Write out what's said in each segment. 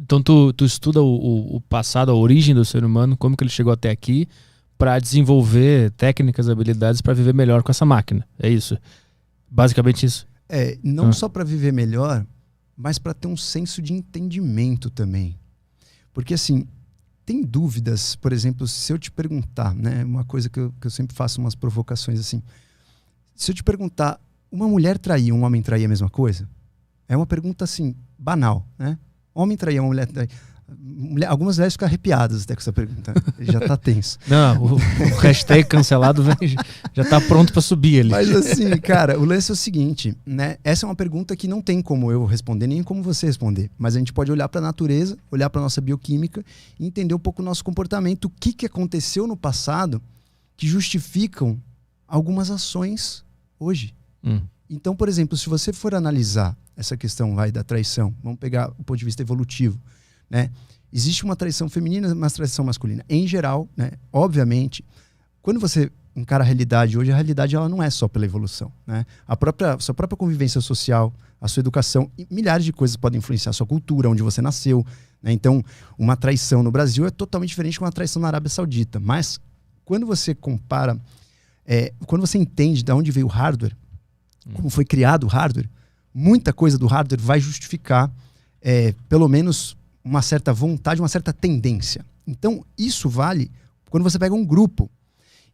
Então tu estuda o passado, a origem do ser humano, como que ele chegou até aqui, para desenvolver técnicas, habilidades para viver melhor com essa máquina. É isso? Basicamente isso? Não só para viver melhor, mas para ter um senso de entendimento também. Porque assim, tem dúvidas, por exemplo, se eu te perguntar, né, uma coisa que eu sempre faço umas provocações assim, se eu te perguntar, uma mulher trair, um homem trair a mesma coisa? É uma pergunta assim, banal, né? Homem trair, uma mulher trair. Algumas mulheres ficam arrepiadas até com essa pergunta. Já tá tenso. Não, o hashtag cancelado já tá pronto para subir ali. Mas assim, cara, o lance é o seguinte, né? Essa é uma pergunta que não tem como eu responder, nem como você responder. Mas a gente pode olhar para a natureza, olhar para nossa bioquímica e entender um pouco o nosso comportamento, o que aconteceu no passado que justificam algumas ações hoje. Então, por exemplo, se você for analisar essa questão da traição, vamos pegar o ponto de vista evolutivo, né? Existe uma traição feminina e uma traição masculina. Em geral, né? Obviamente, quando você encara a realidade hoje, a realidade ela não é só pela evolução, né? Sua própria convivência social, a sua educação, e milhares de coisas podem influenciar a sua cultura, onde você nasceu, né? Então, uma traição no Brasil é totalmente diferente de uma traição na Arábia Saudita. Mas, quando você compara, quando você entende de onde veio o hardware, como foi criado o hardware, muita coisa do hardware vai justificar, pelo menos, uma certa vontade, uma certa tendência. Então, isso vale quando você pega um grupo.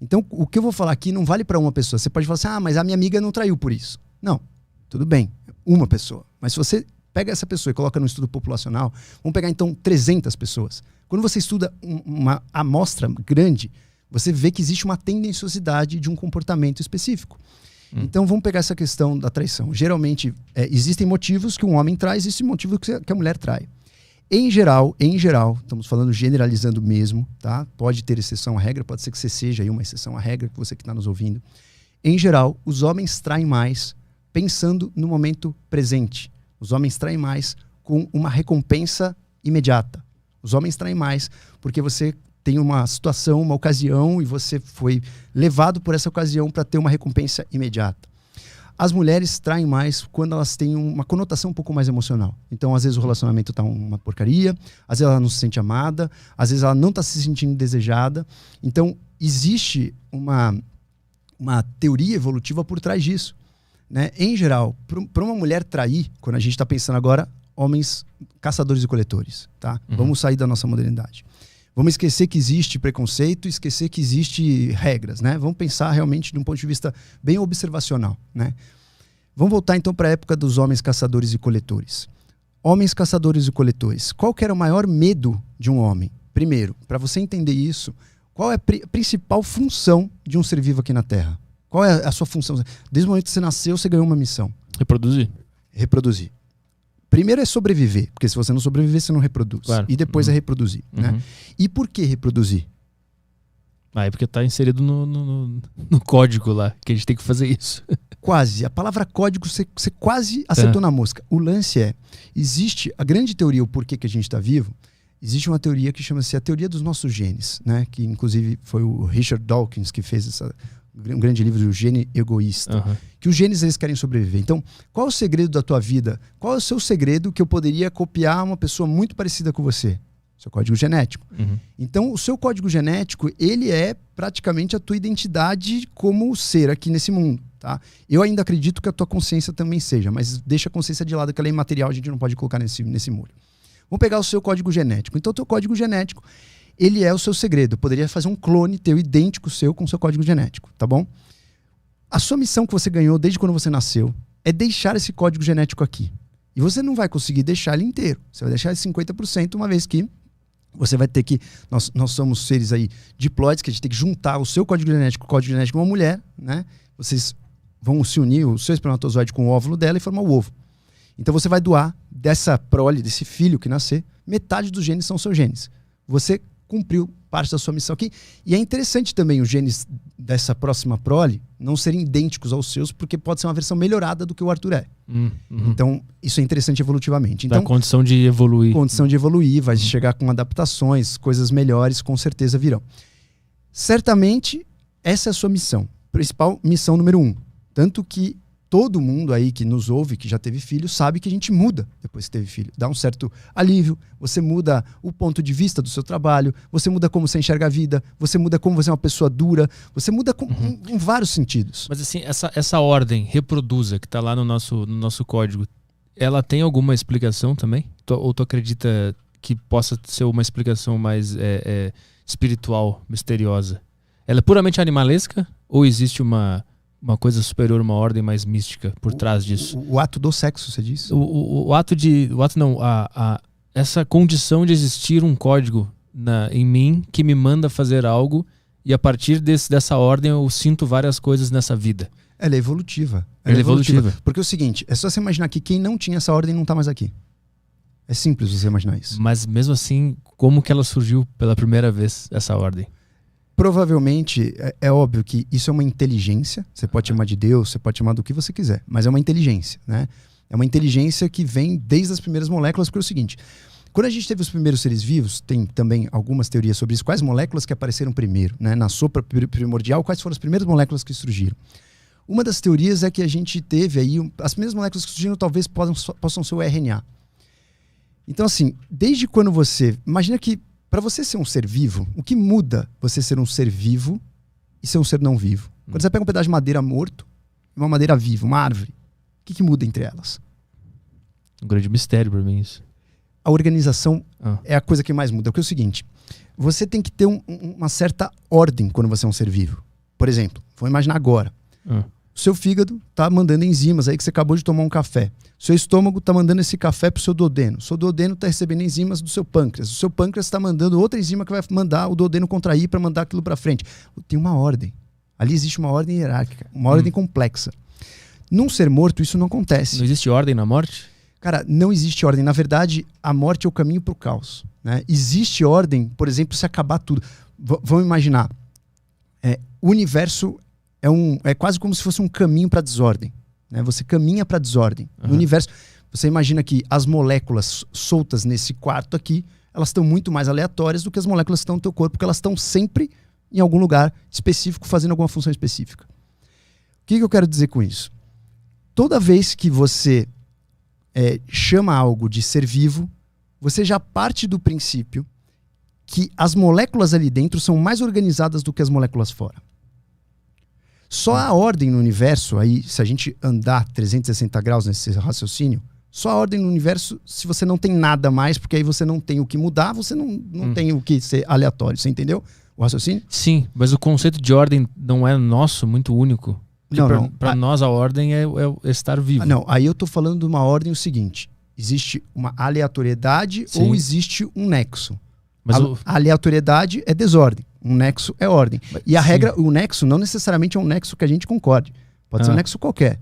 Então, o que eu vou falar aqui não vale para uma pessoa. Você pode falar assim, mas a minha amiga não traiu por isso. Não, tudo bem, uma pessoa. Mas se você pega essa pessoa e coloca no estudo populacional, vamos pegar então 300 pessoas. Quando você estuda uma amostra grande, você vê que existe uma tendenciosidade de um comportamento específico. Então vamos pegar essa questão da traição. Geralmente existem motivos que um homem trai, existem motivos que a mulher trai. Em geral, estamos falando generalizando mesmo, tá? Pode ter exceção à regra, pode ser que você seja aí uma exceção à regra, você que está nos ouvindo. Em geral, os homens traem mais pensando no momento presente. Os homens traem mais com uma recompensa imediata. Os homens traem mais porque você tem uma situação, uma ocasião e você foi levado por essa ocasião para ter uma recompensa imediata. As mulheres traem mais quando elas têm uma conotação um pouco mais emocional. Então, às vezes o relacionamento está uma porcaria, às vezes ela não se sente amada, às vezes ela não está se sentindo desejada. Então, existe uma teoria evolutiva por trás disso, né? Em geral, para uma mulher trair, quando a gente está pensando agora, homens caçadores e coletores, tá? Vamos sair da nossa modernidade. Vamos esquecer que existe preconceito, esquecer que existe regras, né? Vamos pensar realmente de um ponto de vista bem observacional, né? Vamos voltar então para a época dos homens caçadores e coletores. Homens caçadores e coletores. Qual que era o maior medo de um homem? Primeiro, para você entender isso, qual é a principal função de um ser vivo aqui na Terra? Qual é a sua função? Desde o momento que você nasceu, você ganhou uma missão. Reproduzir. Primeiro é sobreviver, porque se você não sobreviver, você não reproduz. Claro. E depois é reproduzir. Né? E por que reproduzir? É porque está inserido no código lá, que a gente tem que fazer isso. Quase. A palavra código, você quase acertou na mosca. O lance existe a grande teoria, o porquê que a gente está vivo, existe uma teoria que chama-se a teoria dos nossos genes, né? Que inclusive foi o Richard Dawkins que fez um grande livro do Gene Egoísta, que os genes eles querem sobreviver. Então, qual é o segredo da tua vida? Qual é o seu segredo que eu poderia copiar uma pessoa muito parecida com você? Seu código genético. Então, o seu código genético, ele é praticamente a tua identidade como ser aqui nesse mundo, tá? Eu ainda acredito que a tua consciência também seja, mas deixa a consciência de lado, que ela é imaterial, a gente não pode colocar nesse molho. Vamos pegar o seu código genético. Então, o teu código genético, ele é o seu segredo. Eu poderia fazer um clone teu idêntico seu com o seu código genético, tá bom? A sua missão que você ganhou desde quando você nasceu é deixar esse código genético aqui. E você não vai conseguir deixar ele inteiro. Você vai deixar 50%, uma vez que você vai ter que... Nós somos seres aí diploides, que a gente tem que juntar o seu código genético com o código genético de uma mulher, né? Vocês vão se unir, o seu espermatozoide com o óvulo dela e formar o ovo. Então você vai doar dessa prole, desse filho que nascer, metade dos genes são seus genes. Você cumpriu parte da sua missão aqui. E é interessante também os genes dessa próxima prole não serem idênticos aos seus, porque pode ser uma versão melhorada do que o Arthur é. Então, isso é interessante evolutivamente. Então, dá condição de evoluir. Condição de evoluir, vai chegar com adaptações, coisas melhores, com certeza virão. Certamente, essa é a sua missão. Principal missão número 1. Tanto que todo mundo aí que nos ouve, que já teve filho, sabe que a gente muda depois que teve filho. Dá um certo alívio, você muda o ponto de vista do seu trabalho, você muda como você enxerga a vida, você muda como você é uma pessoa dura, você muda em vários sentidos. Mas assim, essa ordem, reproduza, que está lá no nosso código, ela tem alguma explicação também? Ou tu acredita que possa ser uma explicação mais espiritual, misteriosa? Ela é puramente animalesca ou existe uma coisa superior, uma ordem mais mística por trás disso? O ato do sexo, você diz? Essa condição de existir um código em mim que me manda fazer algo e a partir dessa ordem eu sinto várias coisas nessa vida. Ela é evolutiva. Ela é evolutiva. Porque é o seguinte, é só você imaginar que quem não tinha essa ordem não está mais aqui. É simples você imaginar isso. Mas mesmo assim, como que ela surgiu pela primeira vez, essa ordem? Provavelmente, é óbvio que isso é uma inteligência, você pode chamar de Deus, você pode chamar do que você quiser, mas é uma inteligência, né? É uma inteligência que vem desde as primeiras moléculas, porque é o seguinte, quando a gente teve os primeiros seres vivos, tem também algumas teorias sobre isso, quais moléculas que apareceram primeiro, né? Na sopa primordial, quais foram as primeiras moléculas que surgiram? Uma das teorias é que a gente teve aí, as primeiras moléculas que surgiram talvez possam ser o RNA. Então assim, desde quando você, imagina que para você ser um ser vivo, o que muda você ser um ser vivo e ser um ser não vivo? Quando você pega um pedaço de madeira morto e uma madeira viva, uma árvore, o que muda entre elas? Um grande mistério para mim isso. A organização é a coisa que mais muda. Porque é o seguinte, você tem que ter uma certa ordem quando você é um ser vivo. Por exemplo, vou imaginar agora. O seu fígado está mandando enzimas aí que você acabou de tomar um café. O seu estômago está mandando esse café para o seu duodeno. O seu duodeno está recebendo enzimas do seu pâncreas. O seu pâncreas está mandando outra enzima que vai mandar o duodeno contrair para mandar aquilo para frente. Tem uma ordem. Ali existe uma ordem hierárquica, uma ordem complexa. Num ser morto, isso não acontece. Não existe ordem na morte? Cara, não existe ordem. Na verdade, a morte é o caminho para o caos, né? Existe ordem, por exemplo, se acabar tudo. Vamos imaginar. O universo é quase como se fosse um caminho para a desordem, né? Você caminha para a desordem. No universo, você imagina que as moléculas soltas nesse quarto aqui, elas estão muito mais aleatórias do que as moléculas que estão no teu corpo, porque elas estão sempre em algum lugar específico, fazendo alguma função específica. O que eu quero dizer com isso? Toda vez que você chama algo de ser vivo, você já parte do princípio que as moléculas ali dentro são mais organizadas do que as moléculas fora. Só a ordem no universo, aí, se a gente andar 360 graus nesse raciocínio, só a ordem no universo, se você não tem nada mais, porque aí você não tem o que mudar, você não tem o que ser aleatório. Você entendeu o raciocínio? Sim, mas o conceito de ordem não é nosso, muito único. Para nós a ordem é estar vivo. Não, aí eu tô falando de uma ordem o seguinte, existe uma aleatoriedade ou existe um nexo. Mas a aleatoriedade é desordem, um nexo é ordem. E a regra, o nexo não necessariamente é um nexo que a gente concorde. Pode ser um nexo qualquer.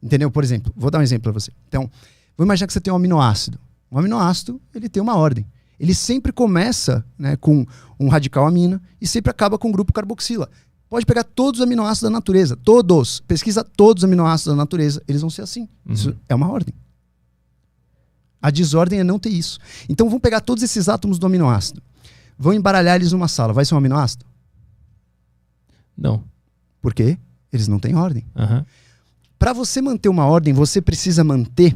Entendeu? Por exemplo, vou dar um exemplo para você. Então, vou imaginar que você tem um aminoácido. Um aminoácido, ele tem uma ordem. Ele sempre começa, né, com um radical amina e sempre acaba com um grupo carboxila. Pode pegar todos os aminoácidos da natureza, todos. Pesquisa todos os aminoácidos da natureza, eles vão ser assim. Isso é uma ordem. A desordem é não ter isso. Então vamos pegar todos esses átomos do aminoácido. Vão embaralhar eles numa sala. Vai ser um aminoácido? Não. Por quê? Eles não têm ordem. Para você manter uma ordem, você precisa manter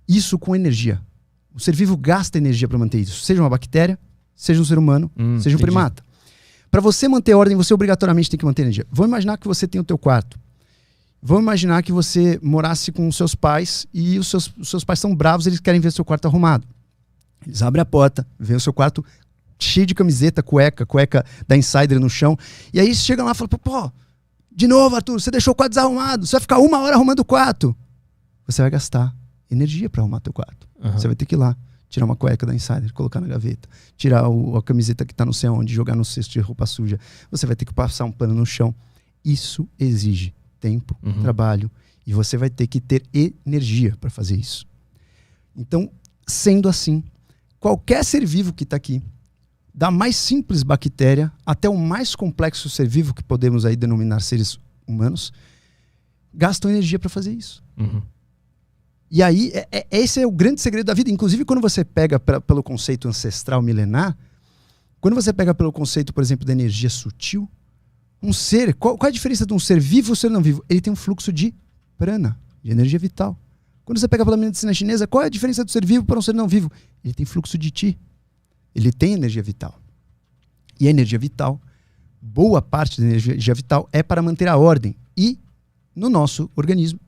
isso com energia. O ser vivo gasta energia para manter isso. Seja uma bactéria, seja um ser humano, seja um primata. Para você manter ordem, você obrigatoriamente tem que manter energia. Vamos imaginar que você tem o teu quarto. Vamos imaginar que você morasse com os seus pais e os seus pais são bravos, eles querem ver seu quarto arrumado. Eles abrem a porta, veem o seu quarto cheio de camiseta, cueca da Insider no chão. E aí chegam lá e falam, pô, de novo, Arthur, você deixou o quarto desarrumado, você vai ficar 1 hora arrumando o quarto. Você vai gastar energia para arrumar teu quarto. Você vai ter que ir lá, tirar uma cueca da Insider, colocar na gaveta, tirar a camiseta que está não sei onde, jogar no cesto de roupa suja. Você vai ter que passar um pano no chão. Isso exige tempo, trabalho, e você vai ter que ter energia para fazer isso. Então, sendo assim, qualquer ser vivo que está aqui, da mais simples bactéria até o mais complexo ser vivo que podemos aí denominar seres humanos, gastam energia para fazer isso. E aí, esse é o grande segredo da vida. Inclusive, quando você pega pelo conceito ancestral milenar, quando você pega pelo conceito, por exemplo, da energia sutil, um ser, qual é a diferença de um ser vivo e um ser não vivo? Ele tem um fluxo de prana, de energia vital. Quando você pega pela medicina chinesa, qual é a diferença do ser vivo para um ser não vivo? Ele tem fluxo de Qi. Ele tem energia vital. E a energia vital, boa parte da energia vital é para manter a ordem. E no nosso organismo,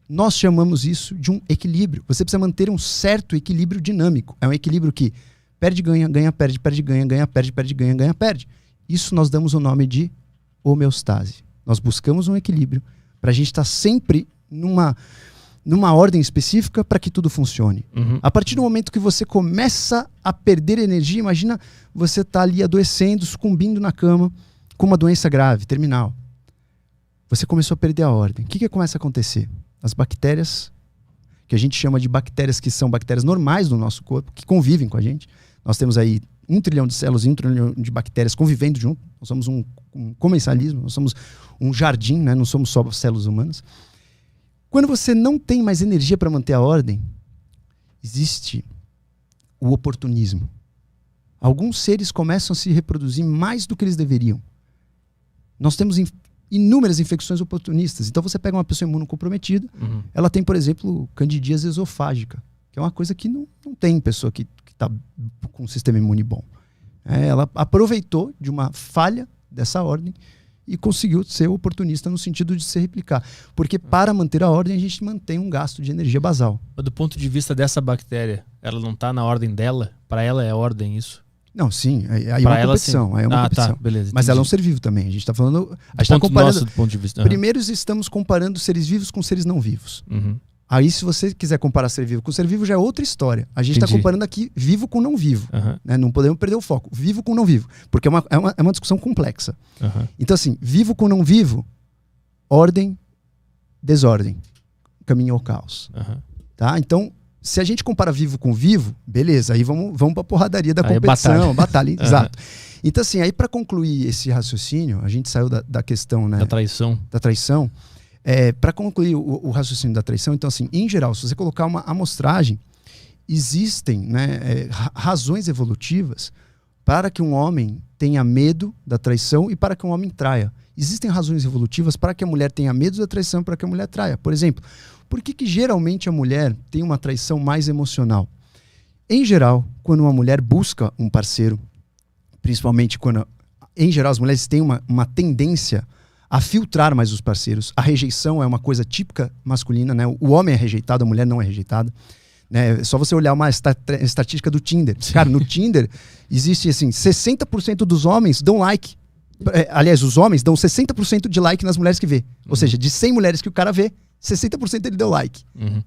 nós chamamos isso de um equilíbrio. Você precisa manter um certo equilíbrio dinâmico. É um equilíbrio que perde, ganha, ganha, perde, perde, ganha, ganha, perde, perde, ganha, ganha, perde. Isso nós damos o nome de homeostase. Nós buscamos um equilíbrio para a gente estar sempre numa ordem específica para que tudo funcione. Uhum. A partir do momento que você começa a perder energia, imagina você estar ali adoecendo, sucumbindo na cama com uma doença grave, terminal. Você começou a perder a ordem. O que começa a acontecer? As bactérias, que a gente chama de bactérias que são bactérias normais do nosso corpo, que convivem com a gente. Nós temos aí 1 trilhão de células e 1 trilhão de bactérias convivendo junto. Nós somos um comensalismo, nós somos um jardim, né? Não somos só células humanas. Quando você não tem mais energia para manter a ordem, existe o oportunismo. Alguns seres começam a se reproduzir mais do que eles deveriam. Nós temos inúmeras infecções oportunistas. Então você pega uma pessoa imunocomprometida, ela tem, por exemplo, candidíase esofágica, que é uma coisa que não tem pessoa que está com um sistema imune bom. Ela aproveitou de uma falha dessa ordem e conseguiu ser oportunista no sentido de se replicar. Porque para manter a ordem, a gente mantém um gasto de energia basal. Mas do ponto de vista dessa bactéria, ela não está na ordem dela? Para ela é ordem isso? Não, sim. Aí é uma competição. Aí é uma competição. Tá, beleza, mas ela é um ser vivo também. A gente está falando... Nosso, do ponto de vista. Primeiro estamos comparando seres vivos com seres não vivos. Uhum. Aí, se você quiser comparar ser vivo com ser vivo, já é outra história. A gente está comparando aqui vivo com não vivo. Uhum. Né? Não podemos perder o foco. Vivo com não vivo. Porque é uma discussão complexa. Uhum. Então, assim, vivo com não vivo, ordem, desordem, caminho ao caos. Uhum. Tá? Então, se a gente compara vivo com vivo, beleza. Aí vamos para a porradaria da competição. Batalha. Exato. Então, assim, aí para concluir esse raciocínio, a gente saiu da questão, né, da traição. Para concluir o raciocínio da traição, então, assim, em geral, se você colocar uma amostragem, existem, né, razões evolutivas para que um homem tenha medo da traição e para que um homem traia. Existem razões evolutivas para que a mulher tenha medo da traição e para que a mulher traia. Por exemplo, por que geralmente a mulher tem uma traição mais emocional? Em geral, quando uma mulher busca um parceiro, principalmente quando, em geral, as mulheres têm uma tendência a filtrar mais os parceiros. A rejeição é uma coisa típica masculina, né? O homem é rejeitado, a mulher não é rejeitada. Né? É só você olhar uma estatística do Tinder. Cara, no Tinder existe assim, 60% dos homens dão like. Aliás, os homens dão 60% de like nas mulheres que vê. Ou seja, de 100 mulheres que o cara vê, 60% ele deu like.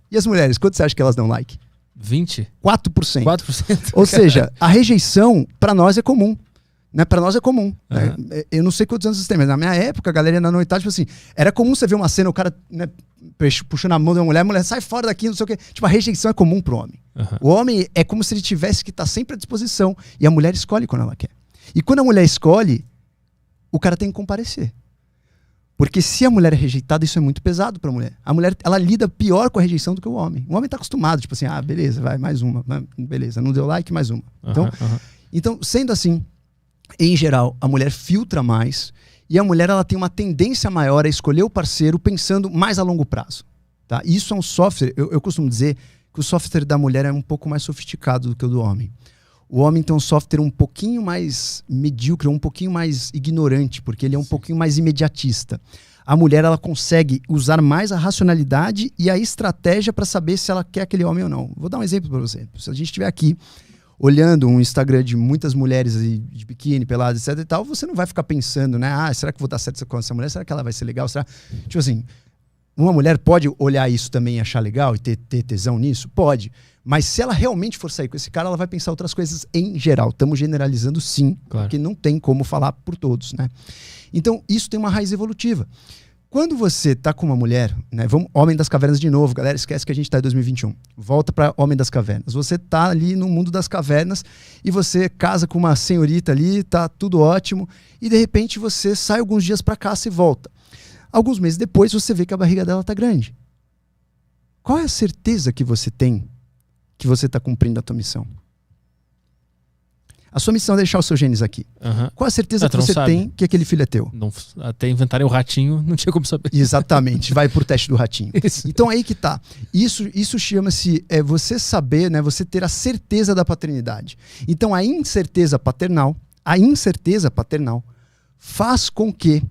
E as mulheres, quanto você acha que elas dão like? 20? 4%. 4%. Ou seja, a rejeição para nós é comum. Né? Para nós é comum. Né? Eu não sei quantos anos vocês têm, mas na minha época, a galera ia na noitada, tipo assim, era comum você ver uma cena, o cara, né, puxando a mão de uma mulher, a mulher sai fora daqui, não sei o quê. Tipo, a rejeição é comum pro homem. O homem é como se ele tivesse que estar sempre à disposição. E a mulher escolhe quando ela quer. E quando a mulher escolhe, o cara tem que comparecer. Porque se a mulher é rejeitada, isso é muito pesado pra mulher. A mulher, ela lida pior com a rejeição do que o homem. O homem tá acostumado, tipo assim, beleza, vai, mais uma. Beleza, não deu like, mais uma. Então, sendo assim, em geral, a mulher filtra mais e a mulher ela tem uma tendência maior a escolher o parceiro pensando mais a longo prazo. Tá? Isso é um software, eu costumo dizer que o software da mulher é um pouco mais sofisticado do que o do homem. O homem tem um software um pouquinho mais medíocre, um pouquinho mais ignorante, porque ele é um pouquinho mais imediatista. A mulher ela consegue usar mais a racionalidade e a estratégia para saber se ela quer aquele homem ou não. Vou dar um exemplo para você. Se a gente estiver aqui olhando um Instagram de muitas mulheres de biquíni, peladas, etc e tal, você não vai ficar pensando, né? Será que vou dar certo com essa mulher? Será que ela vai ser legal? Será? Tipo assim, uma mulher pode olhar isso também e achar legal e ter tesão nisso? Pode. Mas se ela realmente for sair com esse cara, ela vai pensar outras coisas em geral. Estamos generalizando sim, claro, porque não tem como falar por todos, né? Então, isso tem uma raiz evolutiva. Quando você tá com uma mulher, né, vamos, Homem das Cavernas de novo, galera, esquece que a gente tá em 2021. Volta para Homem das Cavernas. Você tá ali no mundo das cavernas e você casa com uma senhorita ali, tá tudo ótimo, e de repente você sai alguns dias para caça e volta. Alguns meses depois você vê que a barriga dela tá grande. Qual é a certeza que você tem que você tá cumprindo a tua missão? A sua missão é deixar os seus genes aqui. Qual a certeza que você tem que aquele filho é teu? Não, até inventarem o ratinho, não tinha como saber. Exatamente, vai pro teste do ratinho. Isso. Então aí que tá. Isso chama-se você saber, né? Você ter a certeza da paternidade. Então a incerteza paternal faz com que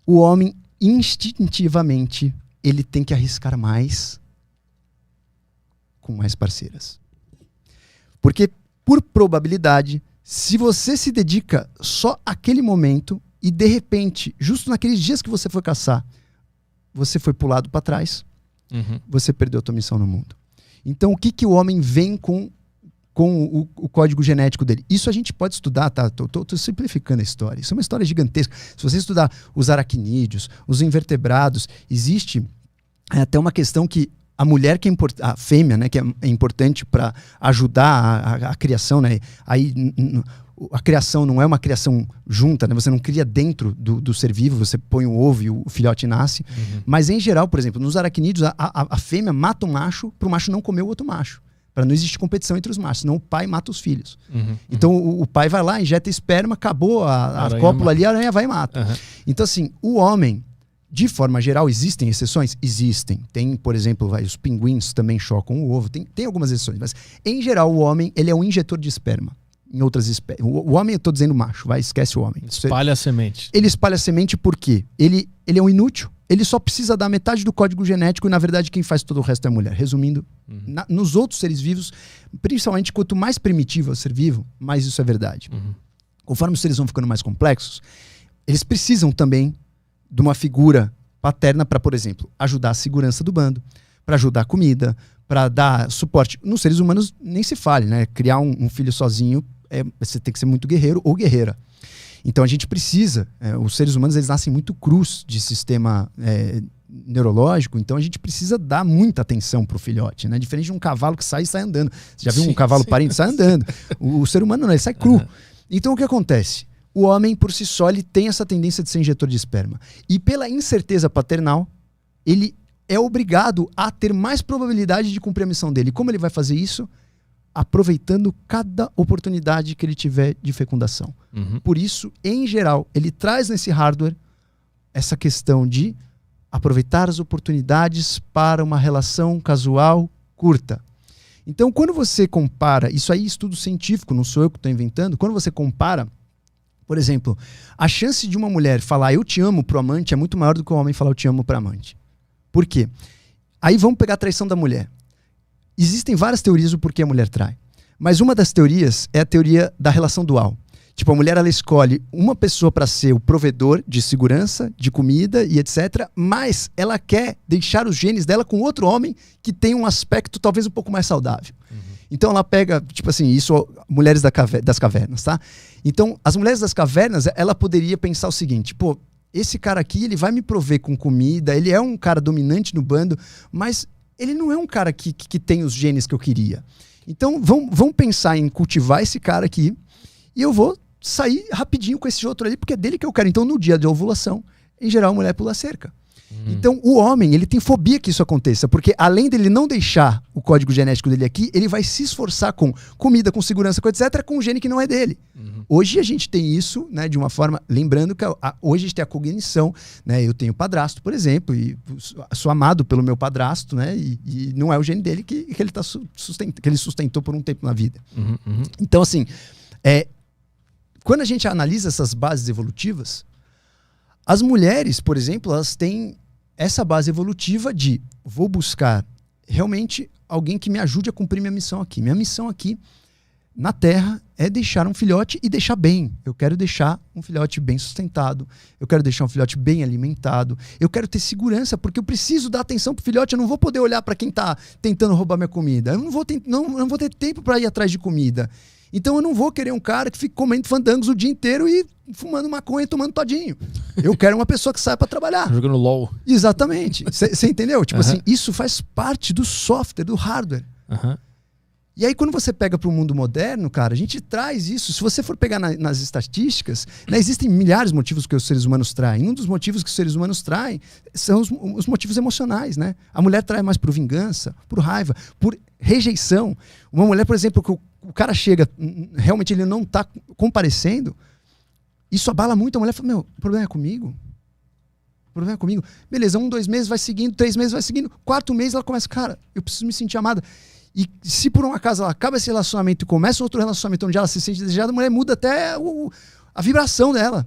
o homem instintivamente ele tem que arriscar mais com mais parceiras. Porque, por probabilidade, se você se dedica só àquele momento e, de repente, justo naqueles dias que você foi caçar, você foi pulado para trás, você perdeu a tua missão no mundo. Então, o que o homem vem com o código genético dele? Isso a gente pode estudar, tá? Tô simplificando a história. Isso é uma história gigantesca. Se você estudar os aracnídeos, os invertebrados, existe até uma questão que a mulher que é a fêmea, né, que é importante para ajudar a criação, né? Aí a criação não é uma criação junta, né? Você não cria dentro do ser vivo, você põe o ovo e o filhote nasce. Mas em geral, por exemplo, nos aracnídeos, a fêmea mata o macho para o macho não comer o outro macho. Para não existir competição entre os machos, senão o pai mata os filhos. Então o pai vai lá, injeta esperma, acabou a cópula ali, a aranha vai e mata. Então assim, o homem, de forma geral, existem exceções? Existem. Tem, por exemplo, os pinguins também chocam o ovo, tem algumas exceções, mas em geral o homem ele é um injetor de esperma. Em outras espécies. O homem, eu tô dizendo macho, esquece o homem. Espalha a semente. Ele espalha a semente porque ele é um inútil, ele só precisa dar metade do código genético e, na verdade, quem faz todo o resto é a mulher. Resumindo, nos outros seres vivos, principalmente quanto mais primitivo é o ser vivo, mais isso é verdade. Conforme os seres vão ficando mais complexos, eles precisam também de uma figura paterna para, por exemplo, ajudar a segurança do bando, para ajudar a comida, para dar suporte. Nos seres humanos nem se fale, né? Criar um filho sozinho, você tem que ser muito guerreiro ou guerreira. Então a gente precisa, os seres humanos eles nascem muito crus de sistema neurológico, então a gente precisa dar muita atenção pro filhote, né? Diferente de um cavalo que sai andando. Você já viu um cavalo parindo? Sai andando. O ser humano não, ele sai cru. Então o que acontece? O homem, por si só, ele tem essa tendência de ser injetor de esperma. E pela incerteza paternal, ele é obrigado a ter mais probabilidade de cumprir a missão dele. Como ele vai fazer isso? Aproveitando cada oportunidade que ele tiver de fecundação. Por isso, em geral, ele traz nesse hardware essa questão de aproveitar as oportunidades para uma relação casual curta. Então, quando você compara, isso aí é estudo científico, não sou eu que estou inventando, quando você compara, por exemplo, a chance de uma mulher falar eu te amo pro amante é muito maior do que o homem falar eu te amo pra amante. Por quê? Aí vamos pegar a traição da mulher. Existem várias teorias do porquê a mulher trai. Mas uma das teorias é a teoria da relação dual. Tipo, a mulher ela escolhe uma pessoa para ser o provedor de segurança, de comida e etc. Mas ela quer deixar os genes dela com outro homem que tem um aspecto talvez um pouco mais saudável. Então ela pega, tipo assim, isso mulheres das cavernas, tá? Então, as mulheres das cavernas, ela poderia pensar o seguinte, pô, esse cara aqui, ele vai me prover com comida, ele é um cara dominante no bando, mas ele não é um cara que tem os genes que eu queria. Então, vamos pensar em cultivar esse cara aqui e eu vou sair rapidinho com esse outro ali, porque é dele que eu quero. Então, no dia de ovulação, em geral, a mulher pula a cerca. Então, o homem, ele tem fobia que isso aconteça, porque além dele não deixar o código genético dele aqui, ele vai se esforçar com comida, com segurança, com etc., com um gene que não é dele. Hoje a gente tem isso, né, de uma forma, lembrando que hoje a gente tem a cognição, né, eu tenho padrasto, por exemplo, e sou amado pelo meu padrasto, né, e não é o gene dele que ele que ele sustentou por um tempo na vida. Então, assim, quando a gente analisa essas bases evolutivas, as mulheres, por exemplo, elas têm essa base evolutiva de vou buscar realmente alguém que me ajude a cumprir minha missão aqui. Minha missão aqui na Terra é deixar um filhote e deixar bem. Eu quero deixar um filhote bem sustentado, eu quero deixar um filhote bem alimentado, eu quero ter segurança, porque eu preciso dar atenção pro filhote, eu não vou poder olhar para quem tá tentando roubar minha comida, eu não vou ter tempo para ir atrás de comida. Então eu não vou querer um cara que fique comendo fandangos o dia inteiro e fumando maconha e tomando todinho. Eu quero uma pessoa que saia para trabalhar. Jogando LOL. Exatamente. Você entendeu? Tipo assim, isso faz parte do software, do hardware. E aí quando você pega para o mundo moderno, cara, a gente traz isso. Se você for pegar nas estatísticas, né, existem milhares de motivos que os seres humanos traem. Um dos motivos que os seres humanos traem são os motivos emocionais, né? A mulher trai mais por vingança, por raiva, por rejeição. Uma mulher, por exemplo, que o cara chega, realmente ele não tá comparecendo, isso abala muito a mulher. Fala, meu, o problema é comigo? O problema é comigo? Beleza, 1, 2 meses vai seguindo, 3 meses vai seguindo, 4 meses ela começa, cara, eu preciso me sentir amada. E se por um acaso ela acaba esse relacionamento e começa outro relacionamento onde ela se sente desejada, a mulher muda até a vibração dela.